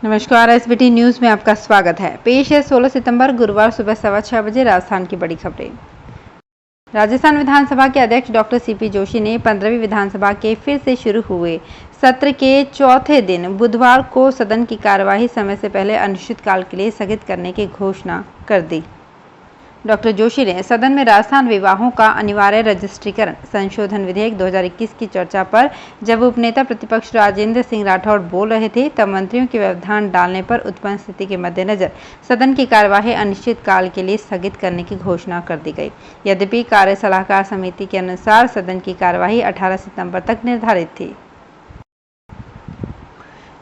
नमस्कार, SBT news में आपका स्वागत है। पेश है 16 सितंबर गुरुवार सुबह 6:15 बजे राजस्थान की बड़ी खबरें। राजस्थान विधानसभा के अध्यक्ष डॉक्टर सीपी जोशी ने 15वीं विधानसभा के फिर से शुरू हुए सत्र के चौथे दिन बुधवार को सदन की कार्यवाही समय से पहले अनिश्चितकाल के लिए स्थगित करने की घोषणा कर दी। डॉक्टर जोशी ने सदन में राजस्थान विवाहों का अनिवार्य रजिस्ट्रीकरण संशोधन विधेयक 2021 की चर्चा पर जब उपनेता प्रतिपक्ष राजेंद्र सिंह राठौड़ बोल रहे थे, तब मंत्रियों के व्यवधान डालने पर उत्पन्न स्थिति के मद्देनजर सदन की कार्यवाही अनिश्चितकाल के लिए स्थगित करने की घोषणा कर दी गई। यद्यपि कार्य सलाहकार समिति के अनुसार सदन की कार्यवाही 18 सितंबर तक निर्धारित थी।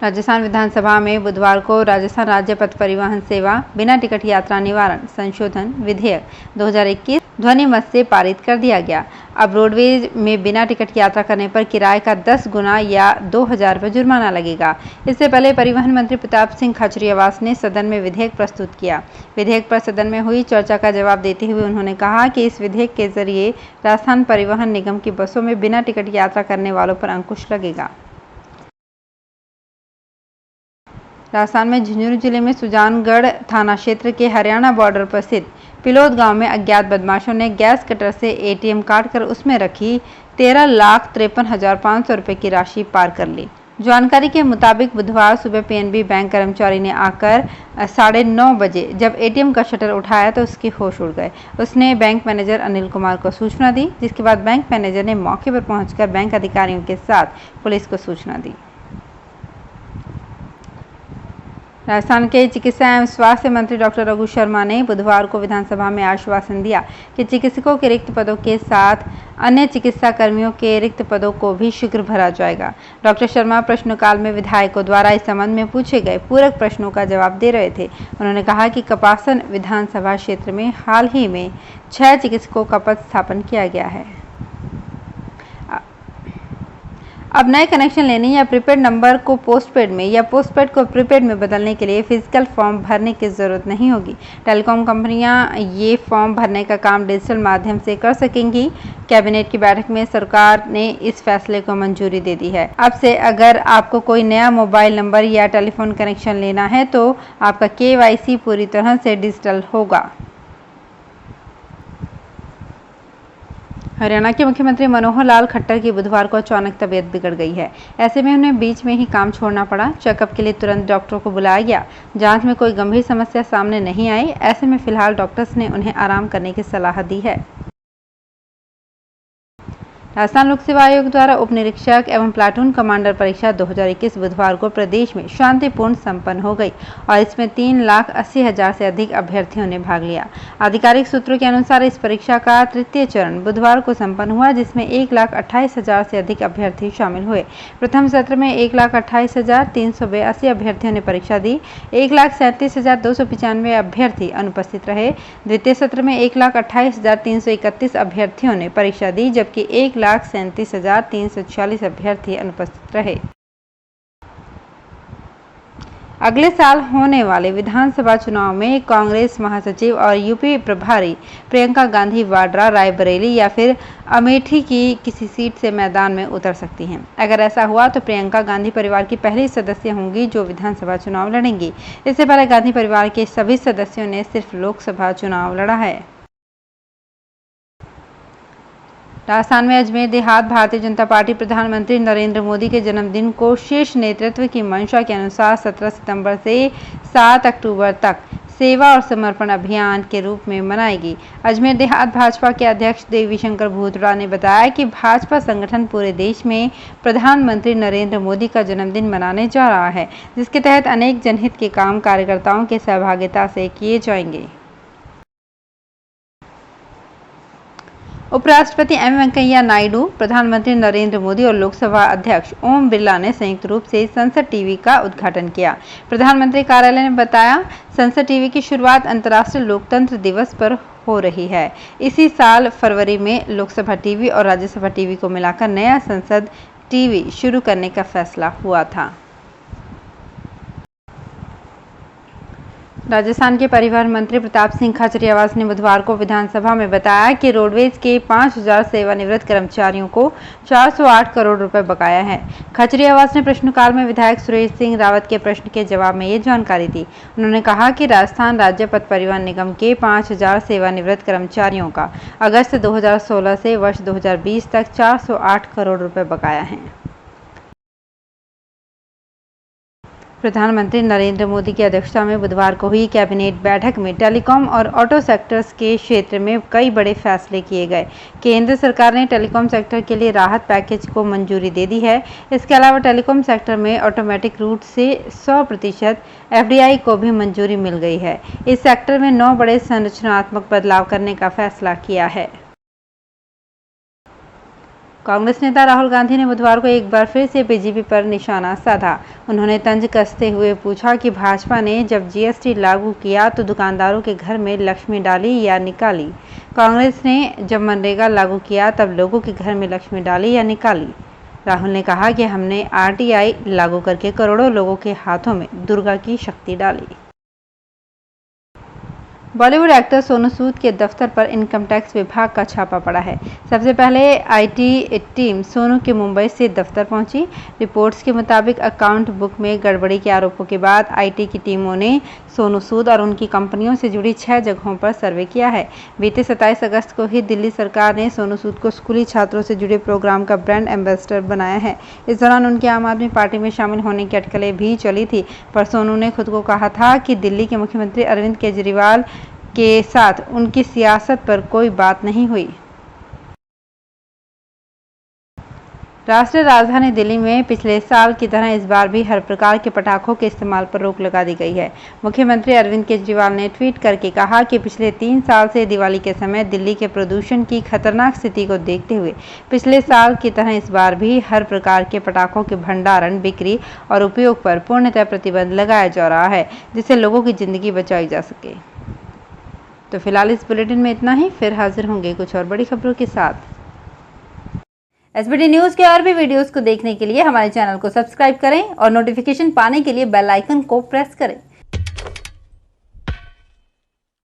राजस्थान विधानसभा में बुधवार को राजस्थान राज्य पथ परिवहन सेवा बिना टिकट यात्रा निवारण संशोधन विधेयक 2021 ध्वनि मत से पारित कर दिया गया। अब रोडवेज में बिना टिकट यात्रा करने पर किराए का 10 गुना या 2000 रुपये जुर्माना लगेगा। इससे पहले परिवहन मंत्री प्रताप सिंह खाचरियावास ने सदन में विधेयक प्रस्तुत किया। विधेयक पर सदन में हुई चर्चा का जवाब देते हुए उन्होंने कहा कि इस विधेयक के जरिए राजस्थान परिवहन निगम की बसों में बिना टिकट यात्रा करने वालों पर अंकुश लगेगा। राजस्थान में झुंझुनू जिले में सुजानगढ़ थाना क्षेत्र के हरियाणा बॉर्डर पर स्थित पिलोद गांव में अज्ञात बदमाशों ने गैस कटर से एटीएम काटकर उसमें रखी 13,53,500 रुपये की राशि पार कर ली। जानकारी के मुताबिक बुधवार सुबह पीएनबी बैंक कर्मचारी ने आकर 9:30 बजे जब एटीएम का शटर उठाया तो उसके होश उड़ गए। उसने बैंक मैनेजर अनिल कुमार को सूचना दी, जिसके बाद बैंक मैनेजर ने मौके पर पहुंचकर बैंक अधिकारियों के साथ पुलिस को सूचना दी। राजस्थान के चिकित्सा एवं स्वास्थ्य मंत्री डॉक्टर रघु शर्मा ने बुधवार को विधानसभा में आश्वासन दिया कि चिकित्सकों के रिक्त पदों के साथ अन्य चिकित्सा कर्मियों के रिक्त पदों को भी शीघ्र भरा जाएगा। डॉक्टर शर्मा प्रश्नकाल में विधायकों द्वारा इस संबंध में पूछे गए पूरक प्रश्नों का जवाब दे रहे थे। उन्होंने कहा कि कपासन विधानसभा क्षेत्र में हाल ही में 6 चिकित्सकों का पद स्थापन किया गया है। अब नए कनेक्शन लेने या प्रीपेड नंबर को पोस्टपेड में या पोस्टपेड को प्रीपेड में बदलने के लिए फिजिकल फॉर्म भरने की जरूरत नहीं होगी। टेलीकॉम कंपनियां ये फॉर्म भरने का काम डिजिटल माध्यम से कर सकेंगी। कैबिनेट की बैठक में सरकार ने इस फैसले को मंजूरी दे दी है। अब से अगर आपको कोई नया मोबाइल नंबर या टेलीफोन कनेक्शन लेना है तो आपका KYC पूरी तरह से डिजिटल होगा। हरियाणा के मुख्यमंत्री मनोहर लाल खट्टर की बुधवार को अचानक तबीयत बिगड़ गई है। ऐसे में उन्हें बीच में ही काम छोड़ना पड़ा। चेकअप के लिए तुरंत डॉक्टर को बुलाया गया। जांच में कोई गंभीर समस्या सामने नहीं आई। ऐसे में फिलहाल डॉक्टर्स ने उन्हें आराम करने की सलाह दी है। राजस्थान लोक सेवा आयोग द्वारा उप निरीक्षक एवं प्लाटून कमांडर परीक्षा 2021 बुधवार को प्रदेश में शांतिपूर्ण संपन्न हो गई और इसमें 3,80,000 से अधिक अभ्यर्थियों ने भाग लिया। आधिकारिक सूत्रों के अनुसार इस परीक्षा का तृतीय चरण बुधवार को संपन्न हुआ, जिसमें 1,28,000 से अधिक अभ्यर्थी शामिल हुए। प्रथम सत्र में 1,28,382 अभ्यर्थियों ने परीक्षा दी। 1,37,295 अभ्यर्थी अनुपस्थित रहे। द्वितीय सत्र में 1,28,331 अभ्यर्थियों ने परीक्षा दी, जबकि 1,37,346 अभ्यर्थी अनुपस्थित रहे। अगले साल होने वाले विधानसभा चुनाव में कांग्रेस महासचिव और यूपी प्रभारी प्रियंका गांधी वाड्रा रायबरेली या फिर अमेठी की किसी सीट से मैदान में उतर सकती हैं। अगर ऐसा हुआ तो प्रियंका गांधी परिवार की पहली सदस्य होंगी जो विधानसभा चुनाव लड़ेंगी। इससे पहले गांधी परिवार के सभी सदस्यों ने सिर्फ लोकसभा चुनाव लड़ा है। राजस्थान में अजमेर देहात भारतीय जनता पार्टी प्रधानमंत्री नरेंद्र मोदी के जन्मदिन को शीर्ष नेतृत्व की मंशा के अनुसार 17 सितंबर से 7 अक्टूबर तक सेवा और समर्पण अभियान के रूप में मनाएगी। अजमेर देहात भाजपा के अध्यक्ष देवीशंकर भूतड़ा ने बताया कि भाजपा संगठन पूरे देश में प्रधानमंत्री नरेंद्र मोदी का जन्मदिन मनाने जा रहा है, जिसके तहत अनेक जनहित के काम कार्यकर्ताओं के सहभागिता से किए जाएंगे। उपराष्ट्रपति एम वेंकैया नायडू, प्रधानमंत्री नरेंद्र मोदी और लोकसभा अध्यक्ष ओम बिरला ने संयुक्त रूप से संसद टीवी का उद्घाटन किया। प्रधानमंत्री कार्यालय ने बताया, संसद टीवी की शुरुआत अंतर्राष्ट्रीय लोकतंत्र दिवस पर हो रही है। इसी साल फरवरी में लोकसभा टीवी और राज्यसभा टीवी को मिलाकर नया संसद टीवी शुरू करने का फैसला हुआ था। राजस्थान के परिवहन मंत्री प्रताप सिंह खाचरियावास ने बुधवार को विधानसभा में बताया कि रोडवेज के 5000 सेवानिवृत्त कर्मचारियों को 408 करोड़ रुपए बकाया है। खाचरियावास ने प्रश्नकाल में विधायक सुरेश सिंह रावत के प्रश्न के जवाब में ये जानकारी दी। उन्होंने कहा कि राजस्थान राज्य पथ परिवहन निगम के 5000 सेवानिवृत्त कर्मचारियों का अगस्त 2016 से वर्ष 2020 तक 408 करोड़ रुपए बकाया है। प्रधानमंत्री नरेंद्र मोदी की अध्यक्षता में बुधवार को हुई कैबिनेट बैठक में टेलीकॉम और ऑटो सेक्टर्स के क्षेत्र में कई बड़े फैसले किए गए। केंद्र सरकार ने टेलीकॉम सेक्टर के लिए राहत पैकेज को मंजूरी दे दी है। इसके अलावा टेलीकॉम सेक्टर में ऑटोमेटिक रूट से 100% FDI को भी मंजूरी मिल गई है। इस सेक्टर में 9 बड़े संरचनात्मक बदलाव करने का फैसला किया है। कांग्रेस नेता राहुल गांधी ने बुधवार को एक बार फिर से बीजेपी पर निशाना साधा। उन्होंने तंज कसते हुए पूछा कि भाजपा ने जब GST लागू किया तो दुकानदारों के घर में लक्ष्मी डाली या निकाली। कांग्रेस ने जब मनरेगा लागू किया तब लोगों के घर में लक्ष्मी डाली या निकाली। राहुल ने कहा कि हमने RTI लागू करके करोड़ों लोगों के हाथों में दुर्गा की शक्ति डाली। बॉलीवुड एक्टर सोनू सूद के दफ्तर पर इनकम टैक्स विभाग का छापा पड़ा है। सबसे पहले IT टीम सोनू के मुंबई स्थित दफ्तर पहुंची। रिपोर्ट्स के मुताबिक अकाउंट बुक में गड़बड़ी के आरोपों के बाद IT की टीमों ने सोनू सूद और उनकी कंपनियों से जुड़ी 6 जगहों पर सर्वे किया है। बीते 27 अगस्त को ही दिल्ली सरकार ने सोनू सूद को स्कूली छात्रों से जुड़े प्रोग्राम का ब्रांड एम्बेसडर बनाया है। इस दौरान उनके आम आदमी पार्टी में शामिल होने की अटकलें भी चली थी, पर सोनू ने खुद को कहा था कि दिल्ली के मुख्यमंत्री अरविंद केजरीवाल के साथ उनकी सियासत पर कोई बात नहीं हुई। राष्ट्रीय राजधानी दिल्ली में पिछले साल की तरह इस बार भी हर प्रकार के पटाखों के इस्तेमाल पर रोक लगा दी गई है। मुख्यमंत्री अरविंद केजरीवाल ने ट्वीट करके कहा कि पिछले 3 साल से दिवाली के समय दिल्ली के प्रदूषण की खतरनाक स्थिति को देखते हुए पिछले साल की तरह इस बार भी हर प्रकार के पटाखों के भंडारण, बिक्री और उपयोग पर पूर्णतः प्रतिबंध लगाया जा रहा है, जिससे लोगों की जिंदगी बचाई जा सके। तो फिलहाल इस बुलेटिन में इतना ही। फिर हाजिर होंगे कुछ और बड़ी खबरों के साथ। SBT न्यूज़ के और भी वीडियोस को देखने के लिए हमारे चैनल को सब्सक्राइब करें और नोटिफिकेशन पाने के लिए बेल आइकन को प्रेस करें।